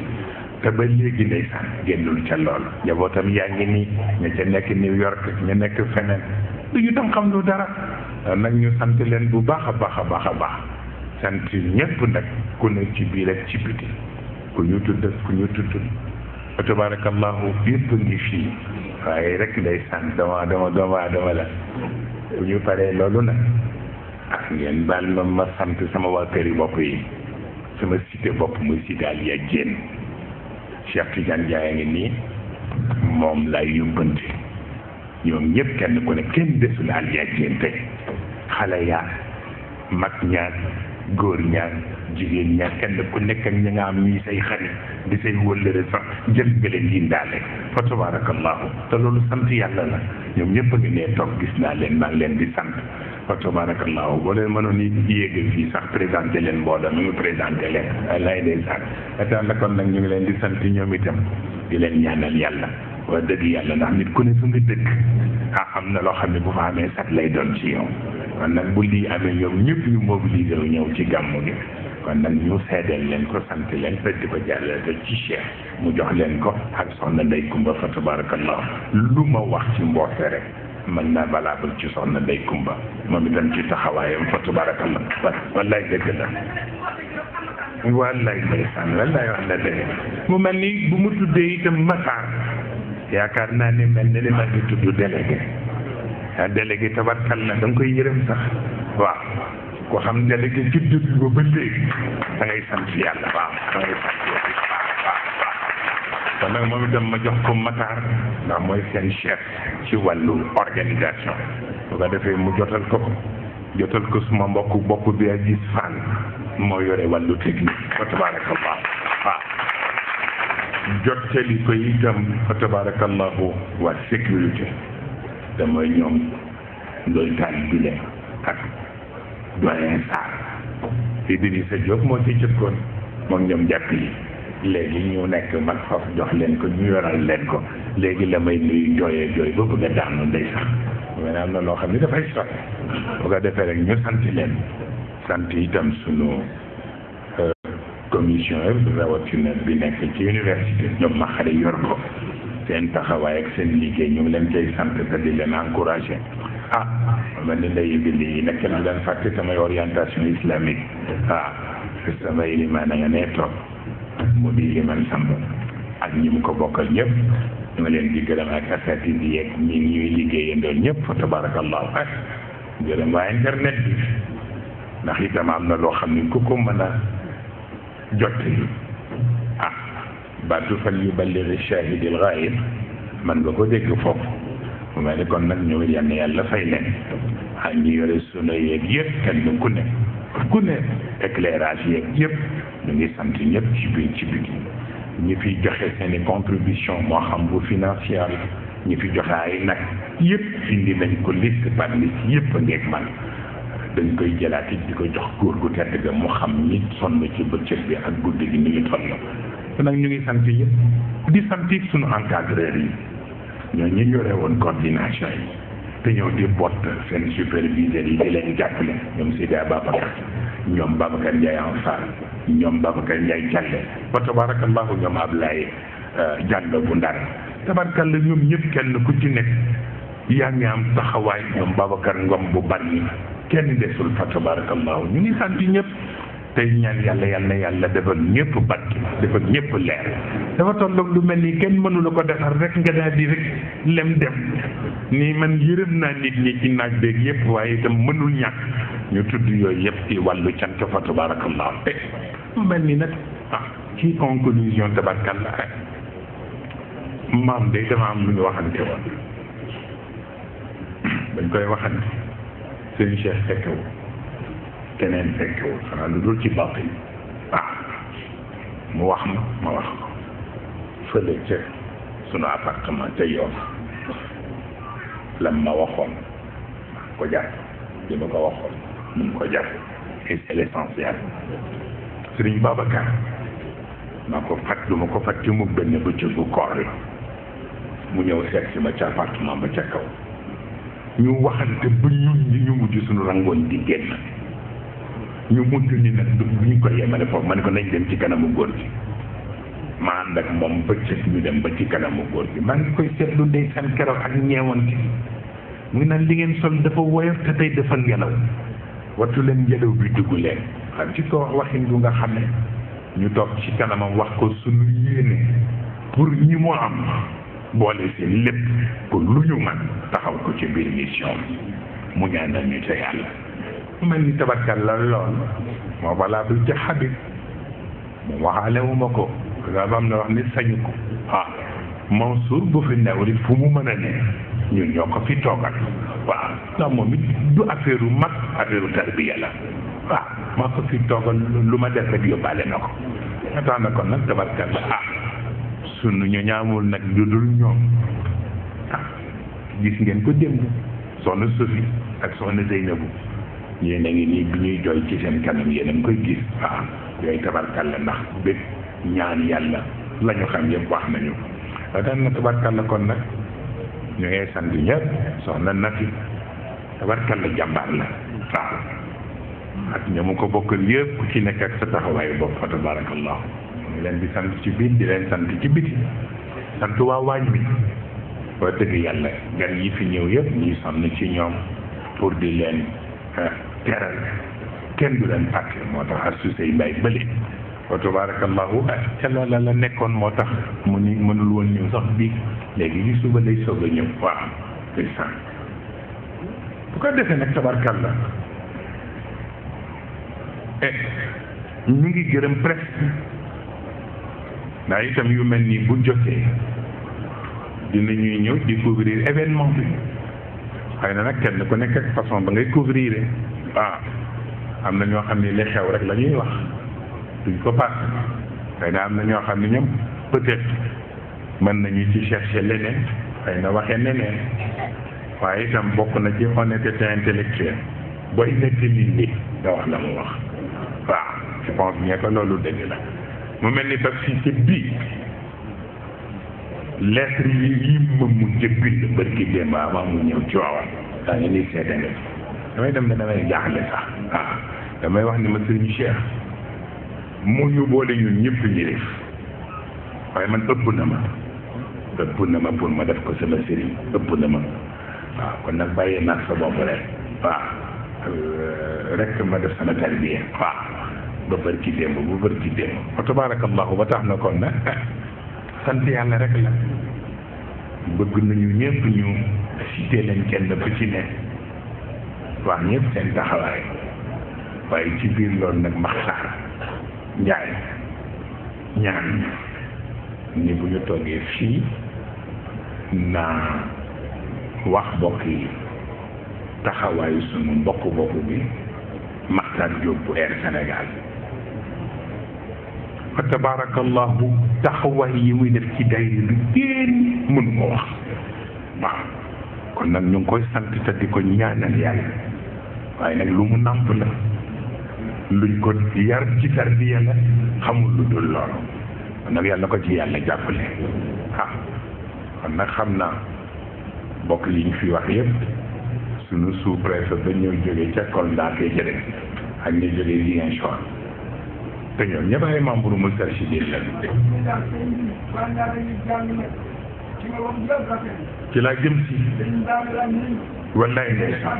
te ba léegi ndeysaan génnul ca loolu njabootam yaa ngi nii ña ca nekk New York ña nekk feneen duñu tam xam lu dara nag ñu sant leen bu baax a baax a baax a baax sant ñëpp nag ku ne ci biir ak ci biti ku ñu tudd ku ñu tudd tabarakallahu yëpp ngi fii waaye rek ndeysaan dama la bu ñu paree loolu nag ngeen baal ma sant sama waa kër yi bopp yi sama cité bopp muy cité Aliya Diène Cheikh Tidiane Ndiaye a ngi nii moom lay yóbbante ñoom ñëpp kenn ku ne kenn desul Aliya Diène tey xale yaa mag ñaar góor ñaar jigéen ñaar kenn ku nekk ak ñi nga am ñii say xarit di say wëllëre sax jël nga leen yindaale fa tabarakallahu te loolu sant yàlla la ñoom ñëpp a ngi nee toog gis naa leen maa ngi leen di sant fa tabarakallahu boo leen mënoon yéege fii sax présenté leen mbooloo mi ngi présenté leen lay day sant daal la kon nag ñu ngi leen di sant ñoom itam di leen ñaanal yàlla wax dëgg yàlla ndax nit ku ne fa nga dëkk am na loo xam ne bu fa amee sax lay doon ci yow kon nag bu lii amee ñoom ñëpp ñu mobilisé wu ñëw ci gàmmu gi kon nag ñu seedeel leen ko sant leen te di ko jàllale ci Cheikh mu jox leen ko ak soxna Ndey Kumba fa tabarakallah lu ma wax ci mboote rek mën naa valable ci soxna Ndey Kumba moom itam ci taxawaayam fa tabarakallah wallaay dëgg la wallaay ndeysaan wallaay wax na dëgg mu mel ni bu mu tuddee itam Matar yaakaar naa ne mel na ni ma ngi tudd délégué délégué tabarkalla da nga koy yërëm sax waaw ko xam délégué ci dëgg ba léegi da ngay sant yàlla waaw da ngay sant yàlla waaw kon nag moom itam ma jox ko Matar ndax mooy seen chef ci wàllu organisation bu ko defee mu jotal ko suma mbokk bi a gis Fall moo yore wàllu technique fa tabarakallah waaw jottali ko itam fa tabarakallahu waa sécurité damay ñoom ndoy taal bile ak doyen Sarr Idrissa Diop moo ci jëkkoon moom ñoom jàpp yi léegi ñu nekk man foofu jox leen ko ñu yoral leen ko léegi la may nuyu jooy ba bëgg a daanu ndey sax mais am na loo xam ne dafay sotti bu ko defee rek ñu sant leen sant itam sunu commission rawatina bi nekk ci université ñoom ma xale yor ko seen taxawaay ak seen liggéey ñu ngi leen cay sant te di leen encouragé man ni lay yëg lii nag kenn du leen fàtte samay orientation islamique samay limaan a nga nee toog mu di liman Samb ak ñi mu ko bokkal ñëpp ñu ngi leen di gërëm ak asatid yi yeeg ñi ñuy liggéeyandoo ñëpp fa tabarakallahu gërëm waa internet bi ndax itam am na loo xam ni ku ko mën a jottali baatu fal yuballigh shahid al ghaib man nga ko dégg foofu mu mel ni kon nag ñu ngi yenn yàlla fay leen ñi yore sunu yeeg yëpp kenn ku ne éclairage yeeg yëpp ñu ngi sant ñëpp ci biir ñi fi joxe seen i contribution moo xam bu financière ñi fi joxe ay nag yëpp indi nañ ko liste par liste yëpp a ngeeg man dañ koy jëlaat it di ko jox góor gu tedd ga mu xam ñi sonn ci bëccëg bi ak guddi gi ni ñu toll te nag ñu ngi sant ñëpp di sant it sunu encadreurs yi ñoo ñi yore woon coordination yi te ñëw di bot seen superviseurs yi di leen jàppale ñoom Sidi Ababacar ñoom Babacar Ndiaye Ansar ñoom Babacar Ndiaye Jalle wa tabarakallahu ñoom Ablaye Diallo bu Ndar tabarakalla ñoom ñëpp kenn ku ci nekk yaa ngi am taxawaay ñoom Babacar Ngom bu bari kenn desul fa tabarakallahu ñu ngi sant ñëpp tey ñaan yàlla defal ñëpp barke defal ñëpp leer dafa tolloog lu mel ni kenn mënu la ko defar rek nga daal di rek lem dem ni man yërëm naa nit ñi ci naaj beeg yëpp waaye itam mënul ñàkk ñu tudd yooyu yëpp ci wàllu cant fa tabarakallah mu mel ni nag ci conclusion tabarakallah maam day dama am lu ñu waxante woon bañ koy waxante sëñ Cheikh fekkewu keneen fekkewul xanaa lu dul ci bàq yi mu wax ma wax ko fële ca sunu appartement ca Yoff lam ma waxoon ko jàpp li ma ko waxoon mun ko jàpp et c'est l'essentiel Sëriñ Babacar maa ko fat lu ma ko fat ci mu benn bëccëgu koor la mu ñëw seet si ma ca appartement ba ca kaw ñu waxante ba ñu mujj sunu rangoon di génn ñu mujj ni nag bu ñu ko yemale foofu ma ne ko nañ dem ci kanamu góor gi ma ànd ak moom bëccëg ñu dem ba ci kanamu góor gi maa ngi koy seetlu ndeysaan keroog ak ñeewante mu ngi naan li ngeen sol dafa woyof te tey dafa ngelaw wattu leen ngelaw bi dugg leen xam ci ko wax waxin du nga xam ne ñu toog ci kanamam wax ko sunu yéene pour ñi mu am boole seen lépp pour lu ñu man taxaw ko ci biir mission bi mu ñaanal ñu ca yàlla mu mel ni tabarkal la lool moo valable ci Habib mu waxaale wu ma ko nga am na wax ni sañu ko Mansour bu fi newri fu mu mën a ne ñun ñoo ko fi toogal waaw ndax moom it du affaire u mag affaire u tarbiya la waaw maa ko fi toogal lu ma def rek yóbbaale na ko tax na kon nag tabarkal la sunu ñu ñaamul nag lu dul ñoom gis ngeen ko démb soxna Sophie ak soxna Zeynabu yéen a ngi nii bi ñuy jooy ci seen kanam yéen a ngi koy gis yooyu tabarkal la ndax bég ñaan yàlla la ñu xam yëpp wax nañu ba tax na tabarkalla kon nag ñu ngay sant ñëpp soxna Nafi tabarkalla jàmbaar la waaw ak ña mu ko bokkal yëpp ku ci nekk ak sa taxawaayu bopp fa tabarakallah ñu leen di sant ci biir di leen sant ci biti sant waa waañ bi ba dëgg yàlla gan yi fi ñëw yëpp ñuy sonn ci ñoom pour di leen teral kenn du leen fàtte moo tax asu say mbay bële wa tabarakallahu ca loola la nekkoon moo tax mu ni mënul woon ñëw sax bii léegi li suba lay soog a ñëw waaw ndeysaan bu ko defee nag tabarkalla ñu ngi gërëm presse ndax itam yu mel nii bu jotee dinañuy ñëw di couvrir événement bi xëy na nag kenn ku nekk ak façon ba ngay couvrir waaw am na ñoo xam ne li xew rek la ñuy wax duñ ko passé xëy na am na ñoo xam ne ñoom peut-être mën nañu ci chercher leneen xëy na waxee neneen waaye itam bokk na ci honnêteté intellectuelle booy nekk nit ñi da wax la mu wax waaw je pense bien que loolu dëgg la mu mel ni parce que ci bii lettre yi ma mu jëbbil bërki démb avant mu ñëw ci waawal daa ngi ni seede nga damay dem ne damay jaaxle sax waaw damay wax ni ma sëriñ Cheikh mu ñu boole ñun ñëpp ñu def waaye man ëpp na ma pour ma def ko sama sëriñ ëpp na ma waaw kon nag bàyyee naag sa bopp rek waaw rek ma def sama tarbiya waaw ba bërki démb bu bërki démb wa tabarakallahu ba tax na kon nag sant yàlla rek la bëgg nañu ñëpp ñu cité leen kenn ku ci ne wax ñëpp seen taxawaay waaye ci biir loolu nag Maxtaar Njaay ñaan ni bu ñu toogee fii naa wax mbokk yi taxawaayu sunu mbokk bi Maxtaar Jóob bu Air Sénégal fa tabarakallahu taxawaay yi muy def ci dayri bi kenn mënu ko wax waaw kon nag ñu ngi koy sant te di ko ñaanal yàlla waaye nag lu mu nàmp la luñ ko yar ci tarbiya la xamul lu dul loolu kon nag yàlla ko ci yàlla jàppale ah kon nag xam naa bokk yi ñu fi wax yëpp sunu sous-préfet ba ñëw jógee ca Kolda kay jëre ak ñu jógee Ziguinchor te ñoom ñëpp ay membre Moustarchidine la ci laa jëm si wallaay ndeysaan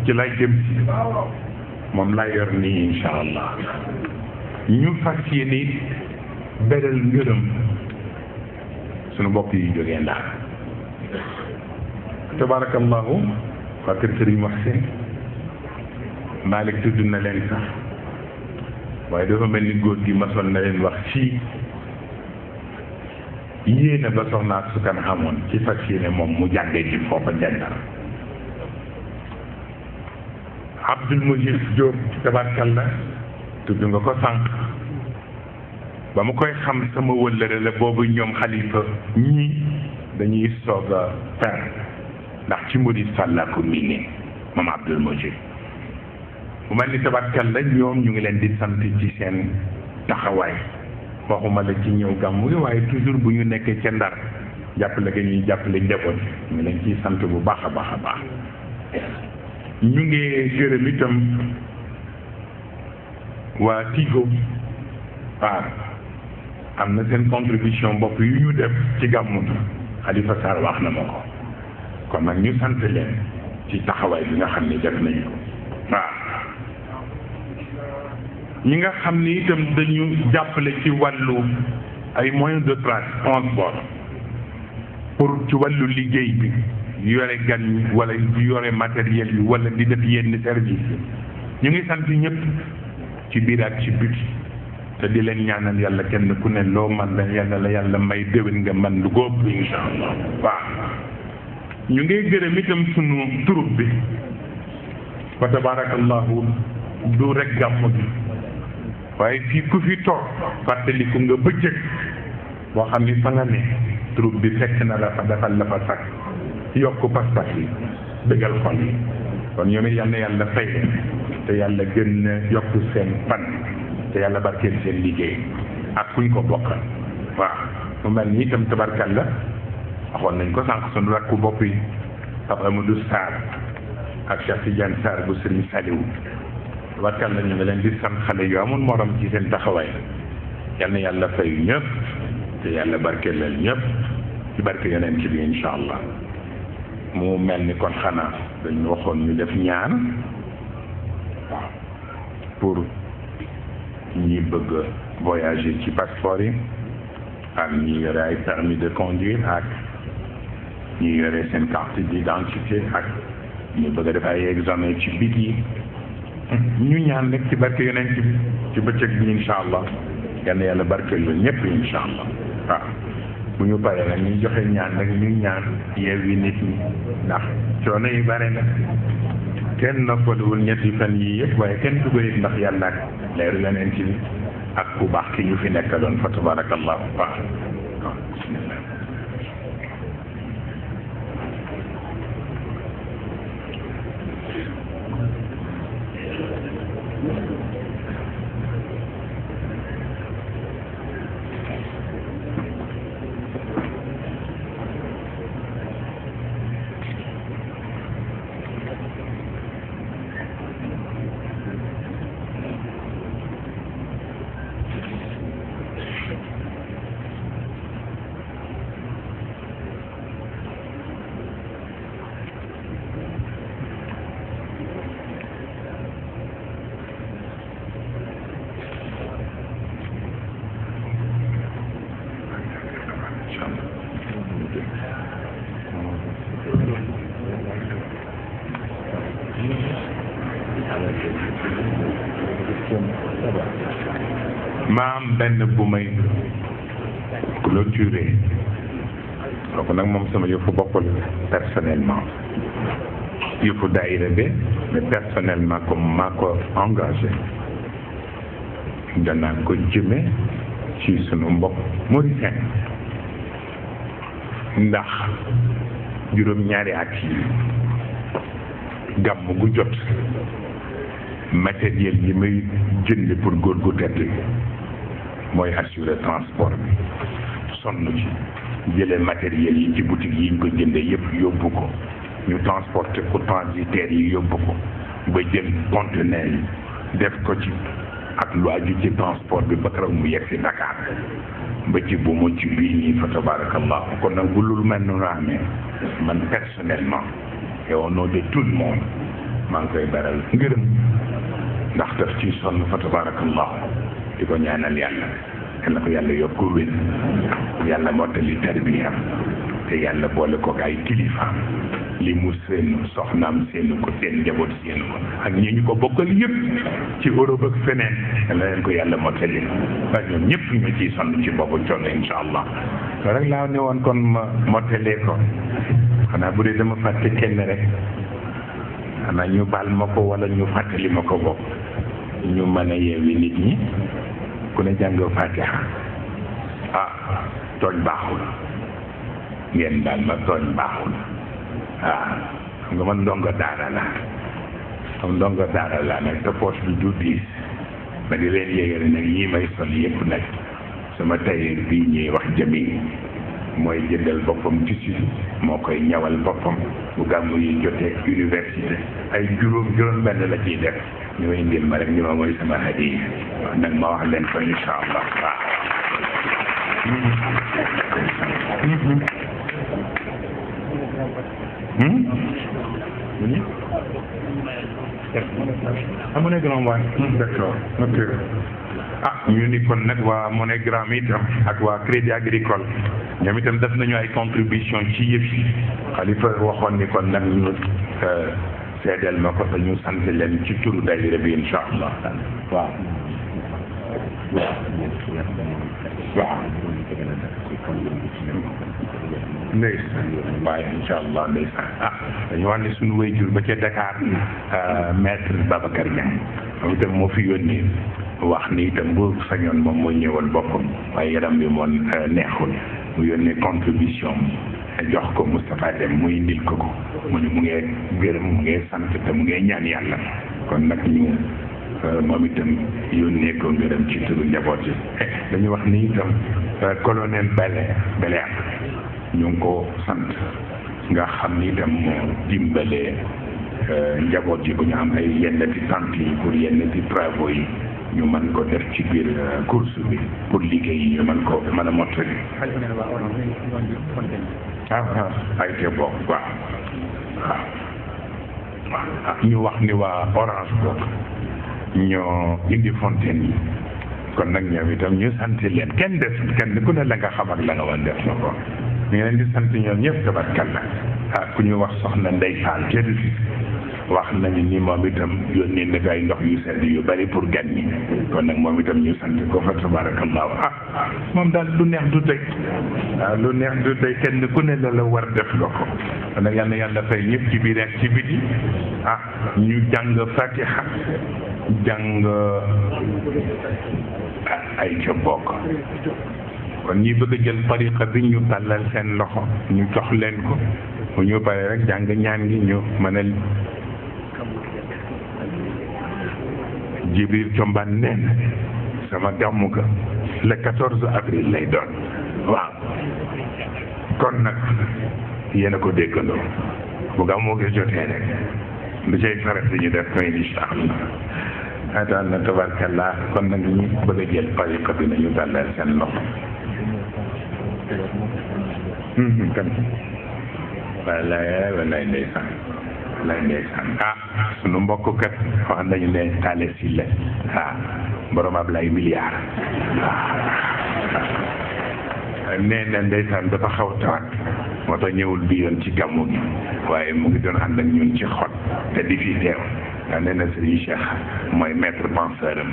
ci laa jëm si moom laa yor nii insha allah ñu fas yéene beral ngërëm sunu mbokk yi jógee Ndar tabarakallahu waa kër Sëriñ Muhsin Malick tudd na leen sax waaye dafa mel ni góor gi masoon na leen wax fii yéene ba soxna ak sukan xamoon ci fas yéene moom mu jàngee ci foofa jàngal Abdul Mujib Diop tabarkalla tudd nga ko sànq ba mu koy xam sama wëllëre la boobu ñoom xalifa ñii dañuy soog a fer ndax ci Mouride Sall ko miine moom Abdul Mujib bu mel ni tabarkalla ñoom ñu ngi leen di sant ci seen taxawaay waxuma la ci ñëw gàmmu gi waaye toujours bu ñu nekkee ca Ndar jàppale ga ñuy jàppale njaboot ñu ngi leen ciy sant bu baax a baax a baax ñu ngi gërëm itam waa Tigo waaw am na seen contribution bopp yu ñu def ci gàmmu gi Khalifa Sarr wax na ma ko kon nag ñu sant leen ci taxawaay bi nga xam ne def nañu ko waaw ñi nga xam ni itam dañu jàppale ci wàllu ay moyens de transport pour ci wàllu liggéey bi yore gan ñi wala yore matériel yi wala di def yenn service ñu ngi sant ñëpp ci biir ak ci biti te di leen ñaanal yàlla kenn ku ne loo man la yàlla la yàlla may déwén nga man lu góob insha allah waaw ñu ngi gërëm itam sunu troupe bi fa tabarakallahu du rek gàmmu gi waaye fii ku fi toog fàttaliku nga bëccëg boo xam ni fa nga ne troupe bi fekk na la fa defal la fa sax yokk pas-pas yi dëggal xol yi kon ñoom it yal na yàlla fay leen te yàlla gën a yokk seen fan te yàlla barkeel seen liggéey ak kuñ ko bokkal waaw mu mel ni itam tabarkalla waxoon nañ ko sànq sunu rakku bopp yi Papa Amadou Sarr ak Cheikh Tidiane Sarr bu Serigne Saliou tabarkalla ñu ngi leen di sant xale yu amul morom ci seen taxawaay yal na yàlla fayu ñëpp te yàlla barkeel leen ñëpp ci barke yeneen ci bi incha allah mu mel ni kon xanaa dañu waxoon ñu def ñaan waaw pour ñi bëgg voyager ci passeport yi ak ñi yore ay permis de conduire ak ñi yore seen carte d'identité ak ñu bëgg a def ay examen ci bic yi ñu ñaan rek ci barke yeneen ci bi ci bëccëg bi incha allah yal na yàlla barkeel la ñëpp incha allah waaw bu ñu paree nag ñu joxe ñaan rek ñu ñaan yeewi nit ñi ndax coono yi bare na kenn noppaluwul ñetti fan yii yëpp waaye kenn du ko yëg ndax yàlla ak leeru yeneen ci bi ak ku baax ki ñu fi nekkaloon fa tabarakallahu waaw bismillah ma am benn bu may clôturer kooku nag moom sama yëfu bopp la personnellement yëfu daayira bi mais personnellement comme maa ko engagé danaa ko jëme ci sunu mbokk mauricien ndax juróom-ñaari at yi gàmm gu jot matériel yi may jënd pour góor gu tedd mooy assurer transport bi sonn ci jëlee matériel yi ci boutique yi ñu ko jëndee yëpp yóbbu ko ñu transporter ko transitaires yi yóbbu ko ba jël conteneur yi def ko ci ak lu aju ci transport bi ba keroog mu yegg si Dakar ba ci bu mu ci bii nii fa tabarakallah kon nag bu loolu mel noonu amee man personnellement et au nom de tout le monde maa ngi koy beral ngërëm ndax daf ci sonn fa tabarakallah di ko ñaanal yàlla yàlla ko yàlla yokk ko wér yàlla mottali tarbiyam te yàlla boole ko ay kilifaam li mu seen soxnaam seenu ko seen njaboot seenu ko ak ñi ñu ko bokkal yëpp ci Europe ak feneen yàlla leen ko yàlla mottali ba ñoom ñëpp ñu ciy sonn ci boobu coono incha allah to rek laa ne woon kon ma mottalee ko xanaa bu dee dama fàtte kenn rek xanaa ñu baal ma ko wala ñu fàttali ma ko bopp ñu mën a yeewi nit ñi ku ne jàng fatiha tooñ baaxul ngeen daal ma tooñ baaxul xam nga man ndongo daara la nag te poche bi du diis ma di leen yéegale nag yii may sol yëpp nag sama tailleur bii ñuy wax jami mooy jëndal boppam tissu moo koy ñawal boppam bu gàmmu yi jotee université ay juróom benn la ciy def ñu may indil ma rek ñu ma mooy sama hadiya nag ma wax leen ko incha allah waaw MoneyGram waay d'accord ok ñu ni kon nag waa MoneyGram itam ak waa Crédit Agricole ñoom itam def nañu ay contribution ci yëf yi Xalifa waxoon ni kon nag ñu seedeel ma ko te ñu sant leen ci turu daayira bi incha allah waaw ndeysaan waaye incha allah ndeysaan dañu wax ne suñu wayjur ba ca Dakar maître Babacar Niang moom itam moo fi yónnee wax ni itam bu sañoon moom mooy ñëwal boppam waaye yaram bi moom neexul mu yónnee contribution jox ko Moustapha Dem mu indil ko mu ne mu ngee gërëm mu ngee sant te mu ngee ñaan yàlla kon nag ñu moom itam yónnee ko ngërëm ci turu njaboot yi dañu wax ni itam colonel Belair ñu ngi ko sant nga xam ni dem moo dimbalee njaboot yi bu ñu am ay yennati sant yi pour yennati travaux yi ñu mën ko def ci biir course bi pour liggéey yi ñu mën ko mën a mottali. ay te bokk waaw ñu wax ni waa Orange bokk ñoo indi fontaine yi kon nag ñoom itam ñu sant leen kenn ku ne la nga xam ak la nga war def na ko ñu ngi leen di sant ñoom ñëpp tabarkalla ku ñu wax soxna Ndey Fall jërëjëf wax nañu ni moom itam yónnee na ay ndox yu sedd yu bari pour gan ñi kon nag moom itam ñu sant ko fa tabarakallahu moom daal lu neex du tey lu neex du tey kenn ku ne la war def nga ko kon nag yal na yàlla fay ñëpp ci biir ak ci biti ñu jàng fatiha jàng ay ca bokk kon ñi bëgg a jël tariqa bi ñu tàllal seen loxo ñu jox leen ko bu ñu paree rek jàng ñaan gi ñu mën a Jibril Combaan nee na sama gàmmu ga le 14 avril lay doon waaw kon nag yéen a ko déggandoo bu gàmmu gi jotee rek lu cay farat ñu def koy incha allah daal na tabarkallah kon nag ñu bëgg a jël tariqa bi nañu tàllal seen loxo kan wallaay ndeysaan sunu mbokk kat wax nañu ne taale si la borom ab lay milliard nee na ndeysaan dafa xaw tawat moo tax ñëwul bi yoon ci gàmmu gi waaye mu ngi doon ànd ak ñun ci xol te di fi teew nee na Serigne Cheikh mooy maître penseur am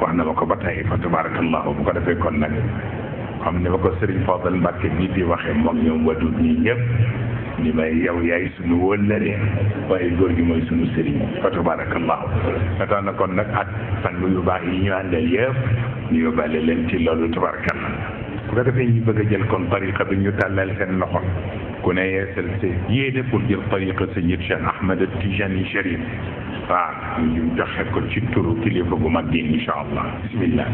wax na ma ko ba tey fa tabarakallahu bu ko defee kon nag xam ne ma ko Serigne Fadal Mbacke nii di waxee moom ñoom wadut ñii ñëpp ni may yow yaay suñu wëllëree waaye góor gi mooy suñu sëriñ fa tabarakallahu tax na kon nag ak sang yu baax yi ñu àndal yëpp ñu yóbbaale leen ci loolu tabarakallah bu ko defee ñu bëgg a jël kon tariqa bi ñu tàllal seen loxo ku ne yeesal si yéene pour jël tariqa Sayyid Cheikh Ahmed Tijani Chérif ñu joxe ko ci turu kilifa bu mag gi incha allah bismillah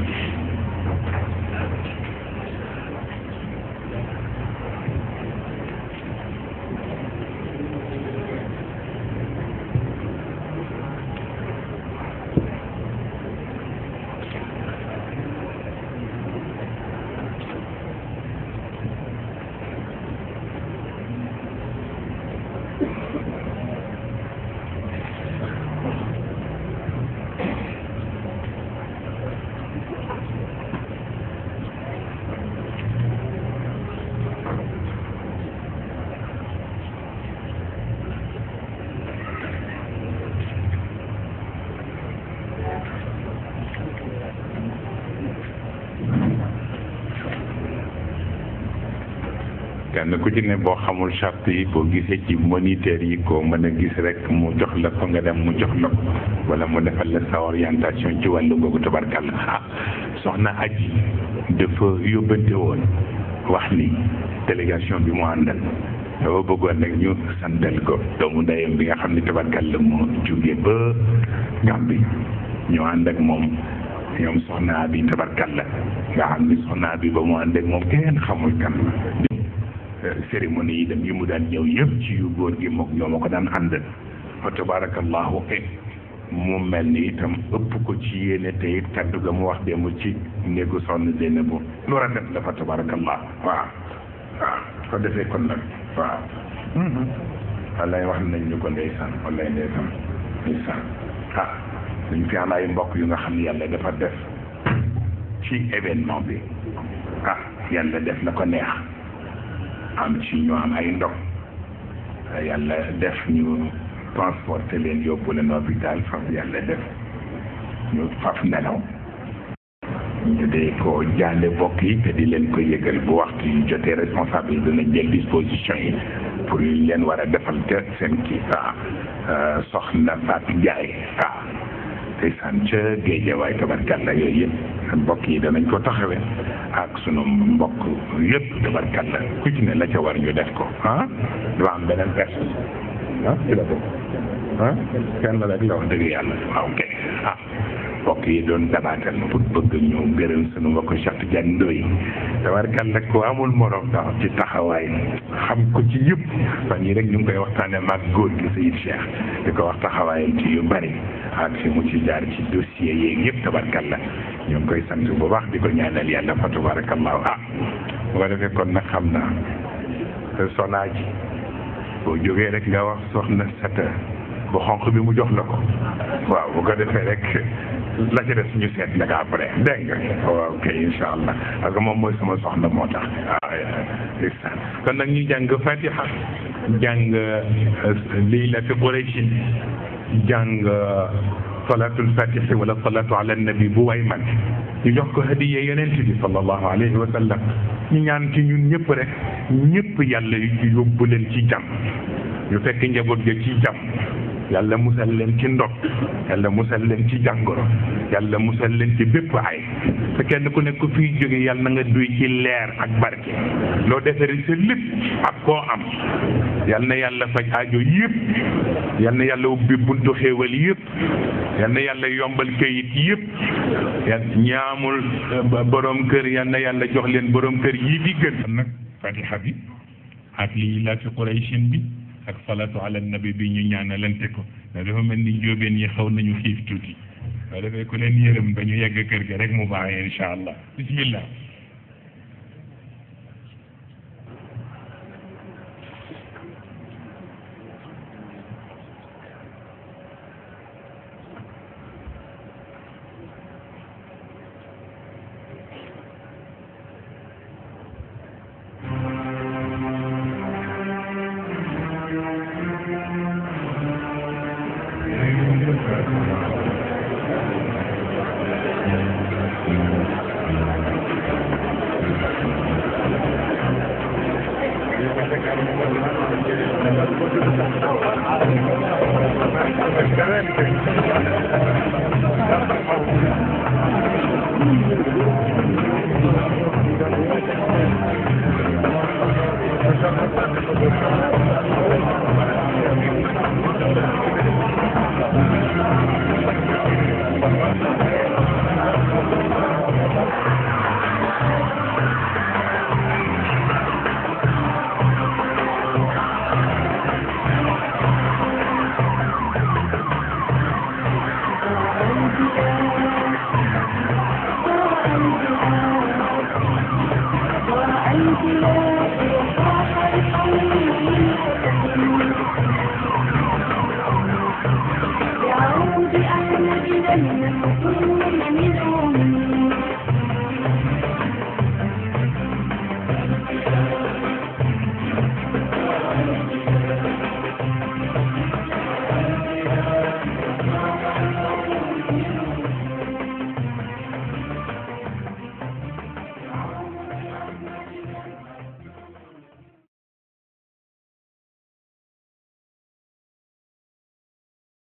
kenn ku ci ne boo xamul charte yi boo gisee ci moniteur yi ko mën a gis rek mu jox la ko nga dem mu jox la ko wala mu defal la sa orientation ci wàllu googu tabarkalla soxna aji dafa yóbbante woon wax ni délégation bi mu àndal dafa bëggoon nag ñu santal ko doomu ndeyam bi nga xam ne tabarkalla moo jóge ba Gàmbi ñu ànd ak moom ñoom soxna bi tabarkalla nga xam ni soxna bi ba mu ànd ak moom kenn xamul kan la cérémonie yi dem yi mu daan ñëw yëpp ci yu góor gi moom ñoo ma ko daan ànd fa tabarakallahu mu mel ni itam ëpp ko ci yéene te it kaddu ga mu wax démb ci néegu sonn Zeynabu lu rafet la fa tabarakallah waaw ko defee kon nag waaw wallaay wax nañ ñu ko ndeysaan wallaay ndeysaan dañ fi am ay mbokk yu nga xam ne yàlla dafa def ci événement bi yàlla def na ko neex am ci ñu am ay ndox yàlla def ñu transporté leen yóbbu leen hôpital faf yàlla def ñu faf nelaw ñu dee ko jaale bokk yi te di leen ko yëgal bu waxtu yu jotee responsable dinañ jël disposition yi pour ñu leen war a defal te seen kii soxna Fatou Ndiaye tey san ca Géejawaay tabarkalla yooyu yëpp mbokk yi danañ ko taxawee ak sunu mbokk yëpp tabarkalla ku ci ne la ca war ñu def ko dafa am beneen personne ci la bokk kenn rek la wax dëgg yàlla waaw ok mbokk yi doon dabaatal pour bëgg ñu gërëm sunu mbokk Cheikh Tidiane Ndoye tabarkal nag ko amul morom dax ci taxawaay xam ko ci yëpp fan yi rek ñu ngi koy waxtaane maag góor gi Sayid Cheikh di ko wax taxawaayam ci yu bari ak fi mu ci jaar ci dossier yeeg yëpp tabarkal la ñu ngi koy sant bu baax di ko ñaanal yàlla fa tabarakallahu bu ko defee kon nag xam naa Soxna ji boo jógee rek nga wax soxna Sata bu xonq bi mu jox la ko waaw bu ko defee rek la ca des ñu seet nag après dégg nga waaw kay incha allah parce que moom mooy sama soxna moo tax waaw kon nag ñu jàng fatiha jàng liilati qurayshin jàng salaatul fatihi wala salaatu ala nabi bu way man ñu jox ko hadiya yonent bi sallallahu alayhi wa sallam ñu ñaan ci ñun ñëpp rek ñëpp yàlla yóbbu leen ci jàmm ñu fekk njaboot ga ci jàmm yàlla musal leen ci ndog yàlla musal leen ci jàngoro yàlla musal leen ci bépp ay te kenn ku nekk fii jóge yàlla na nga duy ci leer ak barke loo defari sa lépp ak koo am yàlla na yàlla faj aajo yëpp yàlla na yàlla ubbi buntu xéewal yëpp yàlla na yàlla yombal kayit yëpp ñaamul borom kër yàlla na yàlla jox leen borom kër yi di gën nag fatiha bi ak lii laa fi qurayshin bi ak salatu ala nabi bi ñu ñaanalante ko ndax dafa mel ni njóobeen yi xaw nañu xiif tuuti waaye dafay ku leen yërëm ba ñu yegg kër ga rek mu baaxee incha allah bismillah بعود أحمد لم